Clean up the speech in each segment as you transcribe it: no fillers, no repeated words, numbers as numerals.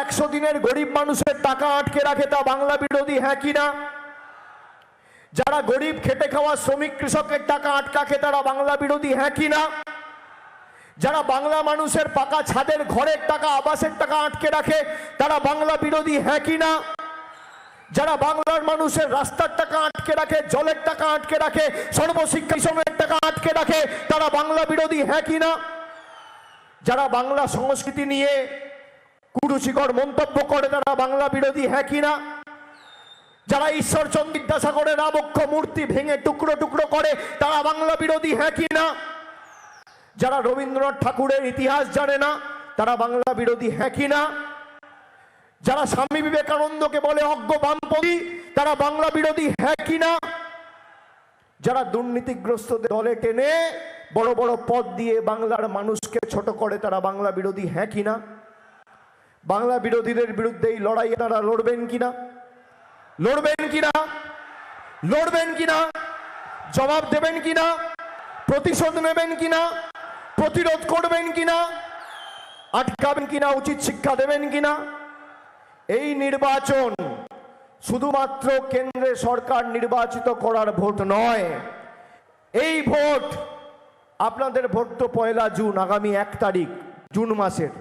100 দিনের গরিব মানুষের টাকা আটকে রাখে তা বাংলা বিরোধী, হ্যাঁ কি না? যারা গরিব খেটে খাওয়া শ্রমিক কৃষকের টাকা আটকাকে তারা বাংলা বিরোধী, হ্যাঁ কি না? যারা বাংলা মানুষের পাকা ছাদের ঘরের টাকা আবাসের টাকা আটকে রাখে তারা বাংলা বিরোধী, হ্যাঁ কি না? যারা বাংলার মানুষের রাস্তার টাকা আটকে রাখে, জলের টাকা আটকে রাখে, সর্বশিক্ষা মিশনের টাকা আটকে রাখে তারা বাংলা বিরোধী, হ্যাঁ কি না? যারা বাংলা সংস্কৃতি নিয়ে কুরুচিকর মন্তব্য করে তারা বাংলা বিরোধী, হ্যাঁ কি না? যারা ঈশ্বরচন্দ্র বিদ্যাসাগরের আবক্ষ মূর্তি ভেঙে টুকরো টুকরো করে তারা বাংলা বিরোধী, হ্যাঁ কি না? যারা রবীন্দ্রনাথ ঠাকুরের ইতিহাস জানে না তারা বাংলা বিরোধী, হ্যাঁ কি না? যারা স্বামী বিবেকানন্দকে বলে অজ্ঞ বামপন্থী তারা বাংলা বিরোধী, হ্যাঁ কি না? যারা দুর্নীতিগ্রস্তদের দলে টেনে বড় বড় পদ দিয়ে বাংলার মানুষকে ছোট করে তারা বাংলা বিরোধী, হ্যাঁ কি না? বাংলা বিরোধীদের বিরুদ্ধে এই লড়াই তারা লড়বেন কিনা? লড়বেন কিনা? লড়বেন কিনা? জবাব দেবেন কিনা? প্রতিশোধ নেবেন কিনা? প্রতিরোধ করবেন কিনা? আটকাবেন কিনা? উচিত শিক্ষা দেবেন কিনা? এই নির্বাচন শুধুমাত্র কেন্দ্রে সরকার নির্বাচিত করার ভোট নয়। এই ভোট আপনাদের ভোট তো 1 জুন, আগামী 1 তারিখ জুন মাসের।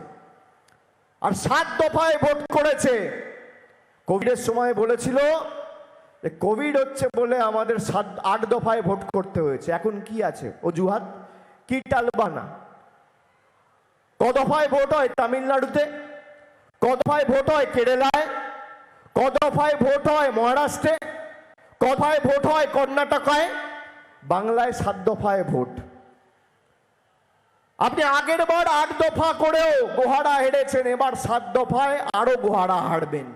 আর 7 দফায় ভোট করেছে। কোভিডের সময় বলেছিল কোভিড হচ্ছে বলে আমাদের 8 দফায় ভোট করতে হয়েছে। এখন কি আছে অজুহাত? কি টালবানা? ক দফায় ভোট হয় তামিলনাড়ুতে, ক দফায় ভোট হয় কেরালায়, ক দফায় ভোট হয় মহারাষ্ট্রে, ক দফায় ভোট হয় কর্ণাটকায়, বাংলায় 7 দফায় ভোট। আপনি আগের বার 8 দফা করেও গোহারা হেরেছেন, এবার 7 দফায় আরো গোহারা হারবেন।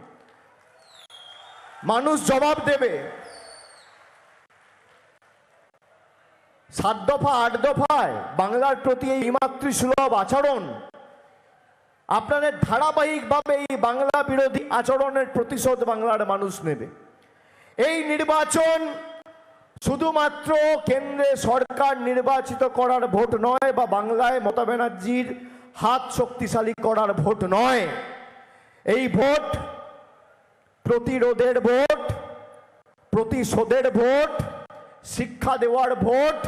মানুষ জবাব দেবে। 7 দফা 8 দফায় বাংলার প্রতি এই মাতৃসুলভ আচরণ, আপনাদের ধারাবাহিকভাবে এই বাংলা বিরোধী আচরণের প্রতিশোধ বাংলার মানুষ নেবে। এই নির্বাচন শুধুমাত্র কেন্দ্রে সরকার নির্বাচিত করার ভোট নয় বা বাংলায় মমতা ব্যানার্জির হাত শক্তিশালী করার ভোট নয়। এই ভোট প্রতিরোধের ভোট, প্রতিশোধের ভোট, শিক্ষা দেওয়ার ভোট,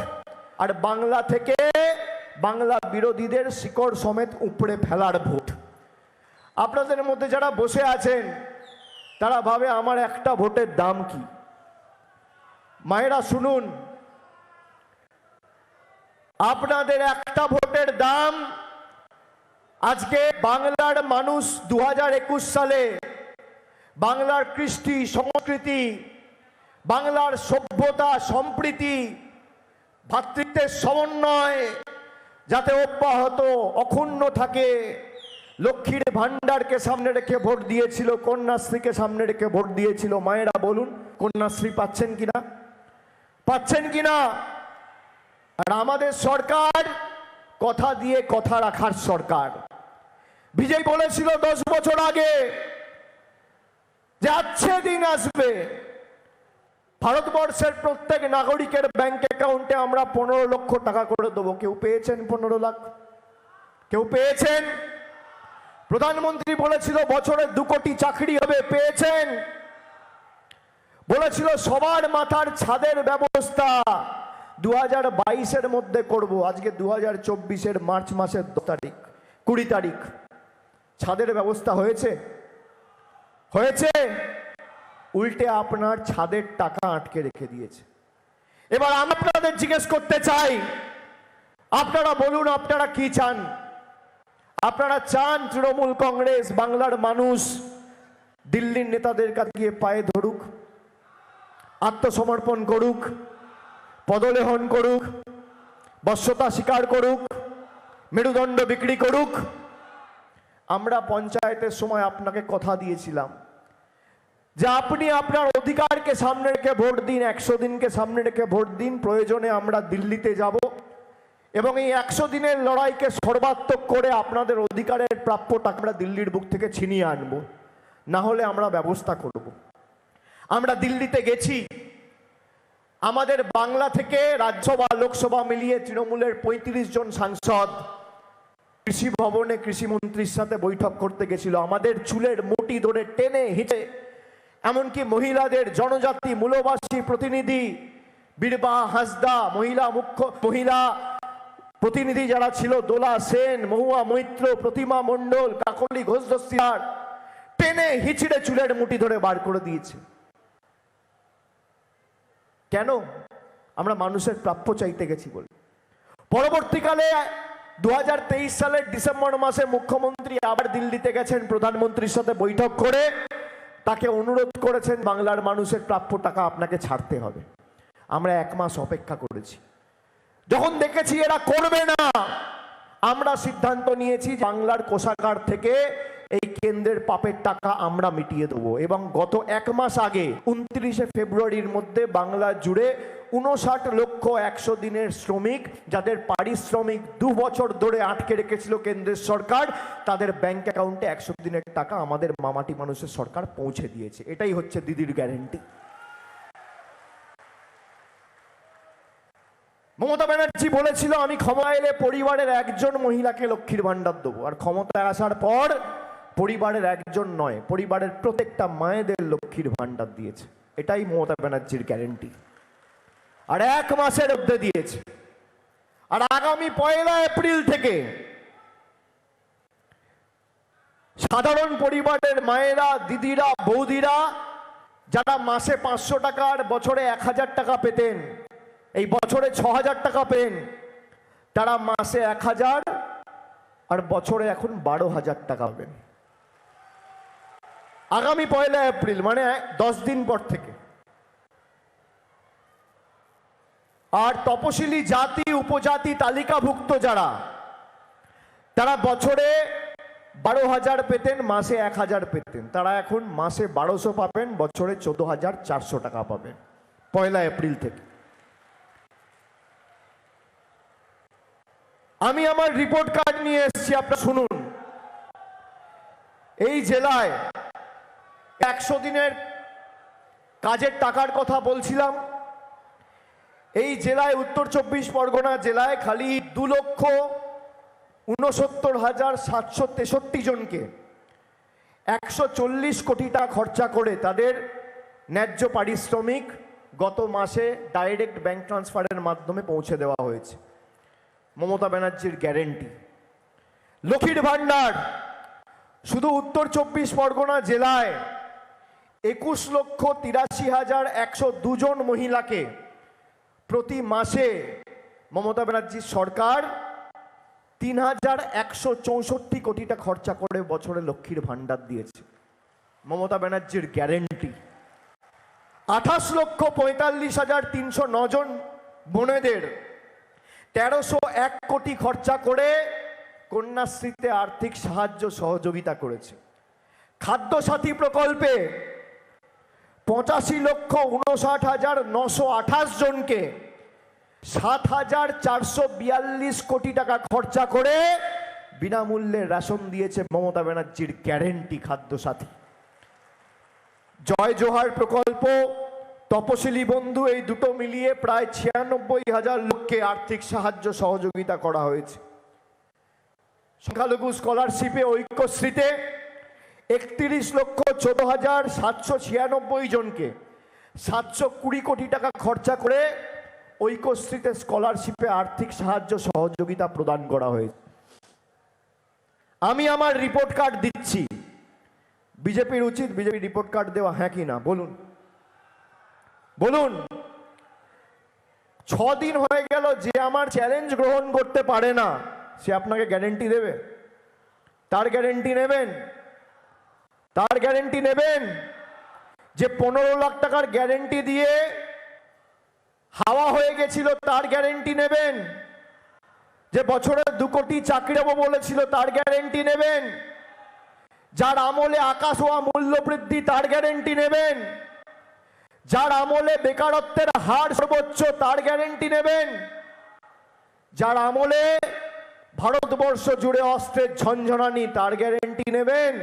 আর বাংলা থেকে বাংলা বিরোধীদের শিকড় সমেত উপড়ে ফেলার ভোট। আপনাদের মধ্যে যারা বসে আছেন তারা ভাবে আমার একটা ভোটের দাম কি? মায়েরা শুনুন, আপনাদের একটা ভোটের দাম আজকে বাংলার মানুষ 2021 সালে বাংলার কৃষ্টি সংস্কৃতি, বাংলার সভ্যতা সম্প্রীতি, ভ্রাতৃত্বের সমন্বয় যাতে অব্যাহত অক্ষুণ্ণ থাকে, লক্ষ্মীর ভান্ডারকে সামনে রেখে ভোট দিয়েছিল, কন্যাশ্রীকে সামনে রেখে ভোট দিয়েছিল। মায়েরা বলুন কন্যাশ্রী পাচ্ছেন কিনা? পাচ্ছেন কিনা? আর আমাদের সরকার কথা দিয়ে কথা রাখার সরকার। বিজেপি বলেছিল 10 বছর আগে যে আছে দিন আসবে, ভারতবর্ষের প্রত্যেক নাগরিকের ব্যাংক অ্যাকাউন্টে আমরা 15 লক্ষ টাকা করে দেবো। কেউ পেয়েছেন 15 লাখ? কেউ পেয়েছেন? প্রধানমন্ত্রী বলেছিল বছরে 2 কোটি চাকরি হবে, পেয়েছেন? বলেছিল সবার মাথার ছাদের ব্যবস্থা 2022-এর মধ্যে করব। আজকে 2024-এর মার্চ মাসের 20 তারিখ। ছাদের ব্যবস্থা হয়েছে? হয়েছে? উল্টে আপনার ছাদের টাকা আটকে রেখে দিয়েছে। এবার আমি আপনাদের জিজ্ঞেস করতে চাই, আপনারা বলুন আপনারা কি চান? আপনারা চান তৃণমূল কংগ্রেস বাংলার মানুষ দিল্লির নেতাদের কাছে গিয়ে পায়ে ধরুক, আত্মসমর্পণ করুক, পদলেহন করুক, বশ্যতা স্বীকার করুক, মেরুদণ্ড বিক্রি করুক? আমরা পঞ্চায়েতের সময় আপনাকে কথা দিয়েছিলাম যে আপনি আপনার অধিকারকে সামনে রেখে ভোট দিন, 100 দিনকে সামনে রেখে ভোট দিন। প্রয়োজনে আমরা দিল্লিতে যাব এবং এই 100 দিনের লড়াইকে সর্বাত্মক করে আপনাদের অধিকারের প্রাপ্য টাকা আমরা দিল্লির বুক থেকে ছিনিয়ে আনব, না হলে আমরা ব্যবস্থা করব। আমরা দিল্লিতে গেছি, আমাদের বাংলা থেকে রাজ্যসভা লোকসভা মিলিয়ে তৃণমূলের 35 জন সাংসদ কৃষি ভবনে কৃষিমন্ত্রীর সাথে বৈঠক করতে গেছিল, আমাদের চুলের মুঠি ধরে টেনে হিঁচে, এমনকি মহিলাদের জনজাতি মূলবাসী প্রতিনিধি বীরবাহা হাঁসদা, মহিলা প্রতিনিধি যারা ছিল, দোলা সেন, মহুয়া মৈত্র, প্রতিমা মণ্ডল, কাকলি ঘোষ দস্তিদার, টেনে হিঁচড়ে চুলের মুঠি ধরে বার করে দিয়েছে। কেন? আমরা মানুষের প্রাপ্য চাইতে গেছি বলে। পরবর্তীকালে 2023 সালের ডিসেম্বর মাসে মুখ্যমন্ত্রী আবার দিল্লিতে গেছেন, প্রধানমন্ত্রীর সাথে বৈঠক করে তাকে অনুরোধ করেছেন বাংলার মানুষের প্রাপ্য টাকা আপনাকে ছাড়তে হবে। আমরা 1 মাস অপেক্ষা করেছি। যখন দেখেছি এরা করবে না, আমরা সিদ্ধান্ত নিয়েছি বাংলার কোষাগার থেকে এই কেন্দ্রের পাপের টাকা আমরা মিটিয়ে দেবো। এবং গত 1 মাস আগে 29শে ফেব্রুয়ারির মধ্যে বাংলা জুড়ে 59,100,000 দিনের শ্রমিক, যাদের পারিশ্রমিক 2 বছর ধরে আটকে রেখেছিল কেন্দ্রের সরকার, তাদের ব্যাংক অ্যাকাউন্টে 100 দিনের টাকা আমাদের মামাটি মানুষের সরকার পৌঁছে দিয়েছে। এটাই হচ্ছে দিদির গ্যারেন্টি। মমতা ব্যানার্জি বলেছিল আমি ক্ষমতা এলে পরিবারের 1জন মহিলাকে লক্ষ্মীর ভান্ডার দেবো, আর ক্ষমতায় আসার পর পরিবারের 1জন নয়, পরিবারের প্রত্যেকটা মায়েদের লক্ষ্মীর ভান্ডার দিয়েছে। এটাই মমতা ব্যানার্জির গ্যারেন্টি। আর 1 মাসের মধ্যে দিয়েছে। আর আগামী 1 এপ্রিল থেকে সাধারণ পরিবারের মায়েরা, দিদিরা, বৌদিরা যারা মাসে 500 টাকা আর বছরে 1000 টাকা পেতেন, এই বছরে 6000 টাকা পেন, তারা মাসে 1000 আর বছরে এখন 12,000 টাকা পাবেন আগামী 1 এপ্রিল, মানে 10 দিন পর থেকে। আর তপশিলি জাতি উপজাতি তালিকাভুক্ত যারা, তারা বছরে 12,000 পেতেন, মাসে 1000 পেতেন, তারা এখন মাসে 1200 পাবেন, বছরে 14,400 টাকা পাবেন 1 এপ্রিল থেকে। আমি আমার রিপোর্ট কার্ড নিয়ে এসেছি, আপনারা শুনুন। এই জেলায় 100 দিনের কাজের টাকার কথা বলছিলাম। এই জেলায় উত্তর 24 পরগনা জেলায় খালি 2,69,763 জনকে 140 কোটি টাকা খরচা করে তাদের ন্যায্য পারিশ্রমিক গত মাসে ডাইরেক্ট ব্যাংক ট্রান্সফারের মাধ্যমে পৌঁছে দেওয়া হয়েছে। মমতা ব্যানার্জির গ্যারেন্টি। লক্ষ্মীর ভান্ডার শুধু উত্তর 24 পরগনা জেলায় 21,83,102 জন মহিলাকে প্রতি মাসে মমতা ব্যানার্জির সরকার 3,164 কোটি টাকা খরচা করে বছরে লক্ষ্মীর ভান্ডার দিয়েছে। মমতা ব্যানার্জির গ্যারেন্টি। 28,45,309 জন বোনেদের 1,301 কোটি খরচা করে কন্যাশ্রীতে আর্থিক সাহায্য সহযোগিতা করেছে। খাদ্য সাথী প্রকল্পে 85,59,928 জনকে 7,442 কোটি টাকা খরচা করে বিনামূল্যে রেশন দিয়েছে মমতা ব্যানার্জির গ্যারেন্টি খাদ্য সাথী। জয় জোহার প্রকল্প, তপশিলি বন্ধু, এই দুটো মিলিয়ে প্রায় 96,000 লোককে আর্থিক সাহায্য সহযোগিতা করা হয়েছে। সংখ্যালঘু স্কলারশিপে ঐক্যশ্রীতে 31,14,796 জনকে 720 কোটি টাকা খরচা করে ঐক্যশ্রীতে স্কলারশিপে আর্থিক সাহায্য সহযোগিতা প্রদান করা হয়েছে। আমি আমার রিপোর্ট কার্ড দিচ্ছি। বিজেপির উচিত বিজেপি রিপোর্ট কার্ড দেওয়া, হ্যাঁ কি না বলুন? বলুন। 6 দিন হয়ে গেল, যে আমার চ্যালেঞ্জ গ্রহণ করতে পারে না সে আপনাকে গ্যারেন্টি দেবে? তার গ্যারেন্টি নেবেন? তার গ্যারেন্টি নেবেন? যে 15 লাখ টাকার গ্যারেন্টি দিয়ে হাওয়া হয়ে গেছিল তার গ্যারেন্টি নেবেন? যে বছরে 2 কোটি চাকরি দেবো বলেছিল তার গ্যারেন্টি নেবেন? যার আমলে আকাশ হওয়া মূল্য বৃদ্ধি তার গ্যারেন্টি নেবেন? যার আমলে বেকারত্বের হার সর্বোচ্চ তার গ্যারেন্টি নেবেন? যার আমলে ভারতবর্ষ জুড়ে অস্ত্রের ঝনঝনানি তার গ্যারেন্টি নেবেন?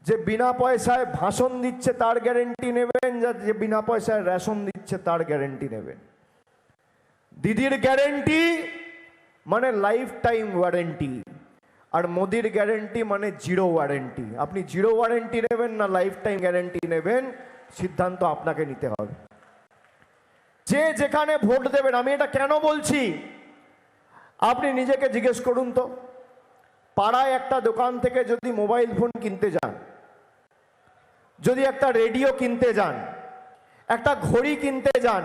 যে বিনা পয়সায় ভাষণ দিচ্ছে তার গ্যারেন্টি নেবেন? যে বিনা পয়সায় রেশন দিচ্ছে তার গ্যারেন্টি নেবেন? দিদির গ্যারেন্টি মানে লাইফ টাইম ওয়ারেন্টি, আর মোদির গ্যারেন্টি মানে জিরো ওয়ারেন্টি। আপনি জিরো ওয়ারেন্টি নেবেন না লাইফ টাইম গ্যারেন্টি নেবেন, সিদ্ধান্ত আপনাকে নিতে হবে। যে যেখানে ভোট দেবেন, আমি এটা কেন বলছি আপনি নিজেকে জিজ্ঞেস করুন তো। পাড়ায় একটা দোকান থেকে যদি মোবাইল ফোন কিনতে যান, যদি একটা রেডিও কিনতে যান, একটা ঘড়ি কিনতে যান,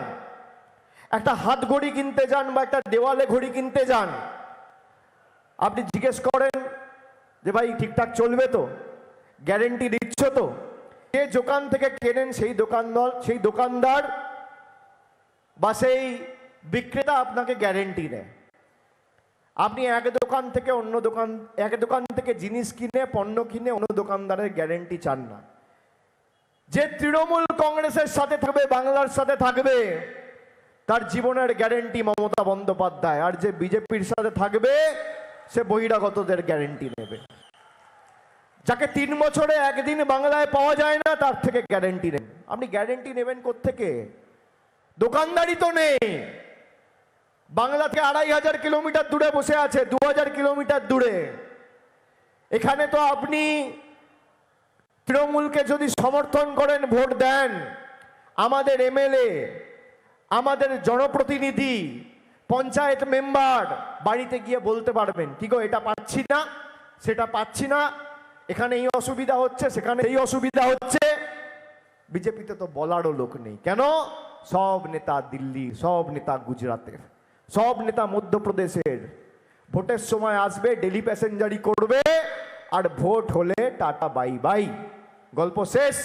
একটা হাত ঘড়ি কিনতে যান বা একটা দেওয়ালে ঘড়ি কিনতে যান, আপনি জিজ্ঞেস করেন যে ভাই ঠিকঠাক চলবে তো, গ্যারেন্টি দিচ্ছ তো? যে দোকান থেকে কেনেন সেই দোকানদার বা সেই বিক্রেতা আপনাকে গ্যারেন্টি দেয়। আপনি এক দোকান থেকে জিনিস কিনে পণ্য কিনে অন্য দোকানদারের গ্যারেন্টি চান না। যে তৃণমূল কংগ্রেসের সাথে থাকবে, বাংলার সাথে থাকবে, তার জীবনের গ্যারেন্টি মমতা বন্দ্যোপাধ্যায়, আর যে বিজেপির সাথে থাকবে সে বহিরাগতদের গ্যারেন্টি নেবে। যাকে 3 বছরে একদিন বাংলায় পাওয়া যায় না তার থেকে গ্যারেন্টি নেন। আপনি গ্যারেন্টি নেবেন কোত্থেকে? দোকানদারি তো নেই। বাংলা থেকে 2500 কিলোমিটার দূরে বসে আছে, 2000 কিলোমিটার দূরে। এখানে তো আপনি তৃণমূলকে যদি সমর্থন করেন, ভোট দেন, আমাদের এমএলএ, আমাদের জনপ্রতিনিধি, পঞ্চায়েত মেম্বার বাড়িতে গিয়ে বলতে পারবেন, কি গো এটা পাচ্ছি না, সেটা পাচ্ছি না, এখানে এই অসুবিধা হচ্ছে, সেখানে এই অসুবিধা হচ্ছে। বিজেপিতে তো বলারও লোক নেই। কেন? সব নেতা দিল্লি, সব নেতা গুজরাটের, সব নেতা মধ্যপ্রদেশের। ভোটের সময় আসবে, ডেলি প্যাসেঞ্জারি করবে, আর ভোট হলে টাটা বাই বাই, গল্প শেষ।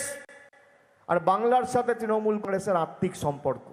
আর বাংলার সাথে তৃণমূল কংগ্রেসের আত্মিক সম্পর্ক।